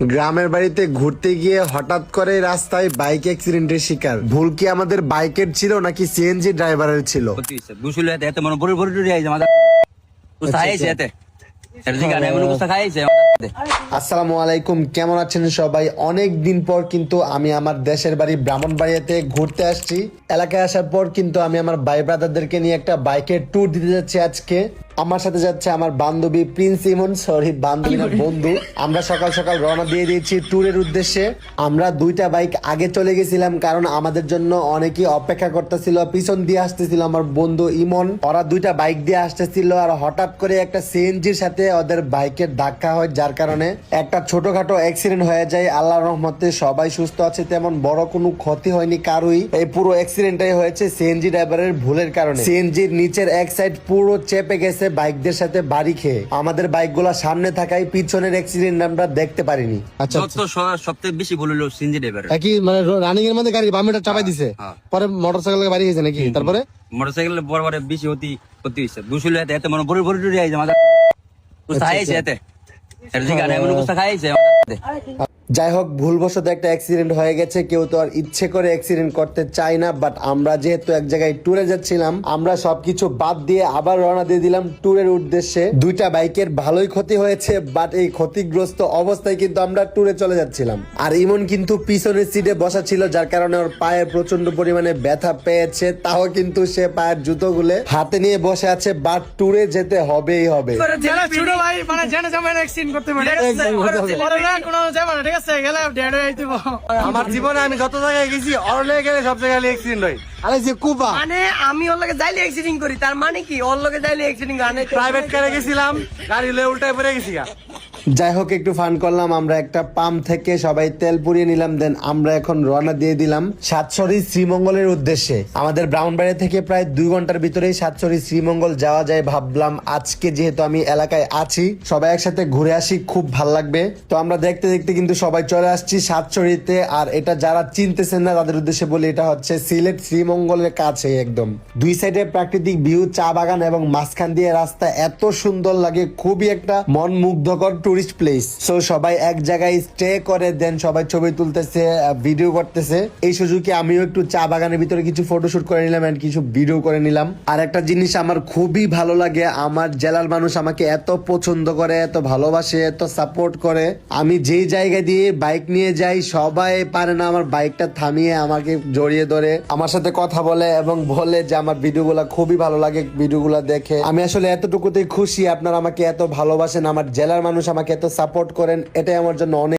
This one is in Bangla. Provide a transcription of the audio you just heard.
গ্রামের বাড়িতে ঘুরতে গিয়ে হঠাৎ করে রাস্তায় বাইক অ্যাক্সিডেন্টের শিকার। ভুল কি আমাদের বাইকের ছিল নাকি সিএনজি ড্রাইভারের ছিল? আসসালামু আলাইকুম, কেমন আছেন সবাই? অনেক দিন পর কিন্তু আমি আমার দেশের বাড়ি ব্রাহ্মণবাড়িয়াতে ঘুরতে আসছি। এলাকায় আসার পর কিন্তু আমি আমার ভাই ব্রাদারদেরকে নিয়ে একটা বাইকের ট্যুর দিতে যাচ্ছি আজকে। আমার সাথে যাচ্ছে আমার বান্ধবী প্রিন্স ইমন, সরি বান্ধবী না বন্ধু। আমরা সকাল সকাল রওনা দিয়ে দিয়েছি ট্যুরের উদ্দেশ্যে। আমরা দুইটা বাইক আগে চলে গেছিলাম কারণ আমাদের জন্য অনেকেই অপেক্ষা করতেছিল। পিছন দিয়ে আসতেছিল আমার বন্ধু ইমন, ওরা দুইটা বাইক দিয়ে আসতেছিল আর হঠাৎ করে একটা সিএনজির সাথে ওদের বাইকের ধাক্কা হয়, যার কারণে একটা ছোটখাটো অ্যাক্সিডেন্ট হয়ে যায়। আল্লাহর রহমতে সবাই সুস্থ আছে, তেমন বড় কোনো ক্ষতি হয়নি কারোই। এই পুরো অ্যাক্সিডেন্টটাই হয়েছে সিএনজি ড্রাইভারের ভুলের কারণে। সিএনজির নিচের এক সাইড পুরো চেপে গেছে বাইকদের সাথে বাড়ি খেয়ে। আমাদের বাইকগুলা সামনে থাকায় পিছনের অ্যাক্সিডেন্ট আমরা দেখতে পারিনি। আচ্ছা, সবথেকে বেশি ভুল হলো সিএনজি ড্রাইভার। কি মানে রানিং এর মধ্যে গাড়ি বামেটা চাপাই দিছে, পরে মোটরসাইকেল বাড়ি গেছে নাকি? তারপরে মোটরসাইকেল বড় বড় বেশি ক্ষতি হয়েছে। বুঝলে এতে মনে বড় বড় ডুরি আইছে আমাদের খাইছে এতে এর দিকে আনে মনে কুস্তা খাইছে আমাদের। যাই হোক, ভুলবশত একটা অ্যাক্সিডেন্ট হয়ে গেছে। কেউ তো আর ইচ্ছে করে অ্যাক্সিডেন্ট করতে চায় না, বাট আমরা যেহেতু এক জায়গায় ট্যুরে যাচ্ছিলাম, আমরা সবকিছু বাদ দিয়ে আবার রওনা দিয়ে দিলাম ট্যুরের উদ্দেশ্যে। দুইটা বাইকের ভালোই ক্ষতি হয়েছে, বাট এই ক্ষতিগ্রস্ত অবস্থায় কিন্তু আমরা ট্যুরে চলে যাচ্ছিলাম। আর ইমন কিন্তু পিছনের সিটে বসা ছিল, যার কারণে ওর পায়ে প্রচন্ড পরিমাণে ব্যথা পেয়েছে। তাও কিন্তু সে পায়ের জুতো গুলে হাতে নিয়ে বসে আছে, বাট ট্যুরে যেতে হবেই হবে। ছোট ভাই মানে জানা যাবে অ্যাক্সিডেন্ট করতে পারে, পরে না কোনো যাবে না, ঠিক আছে? গেলে ডেড হয়ে যাইবো। আমার জীবনে আমি যত জায়গায় গেছি অরলে গেলে সব জায়গায় অ্যাক্সিডেন্ট হয়। আরে যে কুবা মানে আমি ওর লগে যাইলে অ্যাক্সিডেন্ট করি, তার মানে কি ওর লগে যাইলে অ্যাক্সিডেন্ট করি? প্রাইভেট কারে গেছিলাম, গাড়ি লয়ে উল্টায় পড়ে গেছি। যাই হোক, একটু ফান করলাম। আমরা একটা পাম্প থেকে সবাই তেল পুড়িয়ে নিলাম, দেন আমরা এখন রওনা দিয়ে দিলাম সাতসরি শ্রীমঙ্গলের উদ্দেশ্যে। আমাদের ব্রাহ্মণবাড়িয়া থেকে প্রায় 2 ঘন্টার ভিতরেই সাতসরি শ্রীমঙ্গল যাওয়া যায়। ভাবলাম আজকে যেহেতু আমি এলাকায় আছি, সবাই একসাথে ঘুরে আসি, খুব ভাল লাগবে। তো আমরা দেখতে দেখতে কিন্তু সবাই চলে আসছি সাতসরিতে। আর এটা যারা চিনতেছেন না তাদের উদ্দেশ্যে বলি, এটা হচ্ছে সিলেট শ্রীমঙ্গলের কাছে একদম। দুই সাইডে প্রাকৃতিক ভিউ, চা বাগান এবং মাঝখান দিয়ে রাস্তা, এত সুন্দর লাগে। খুবই একটা মন মুগ্ধকর টুরিস্ট প্লেস। সো সবাই এক জায়গায় স্টে করে, দেন সবাই ছবি তুলতেছে, ভিডিও করতেছে। এই সুযোগে আমিও একটু চা বাগানের ভিতরে কিছু ফটোশুট করে নিলাম এন্ড কিছু ভিডিও করে নিলাম। আর একটা জিনিস আমার খুবই ভালো লাগে, আমার জেলার মানুষ আমাকে এত পছন্দ করে, এত ভালোবাসে, এত সাপোর্ট করে। আমি যেই জায়গা দিয়ে বাইক নিয়ে যাই, সবাই পারে না আমার বাইকটা থামিয়ে আমাকে জড়িয়ে ধরে আমার সাথে কথা বলে এবং বলে যে আমার ভিডিওগুলা খুবই ভালো লাগে। ভিডিওগুলা দেখে আমি আসলে এতটুকুতেই খুশি। আপনারা আমাকে এত ভালোবাসেন, আমার জেলার মানুষ আমাকে এত সাপোর্ট করেন, এটাই আমার জন্য অনেক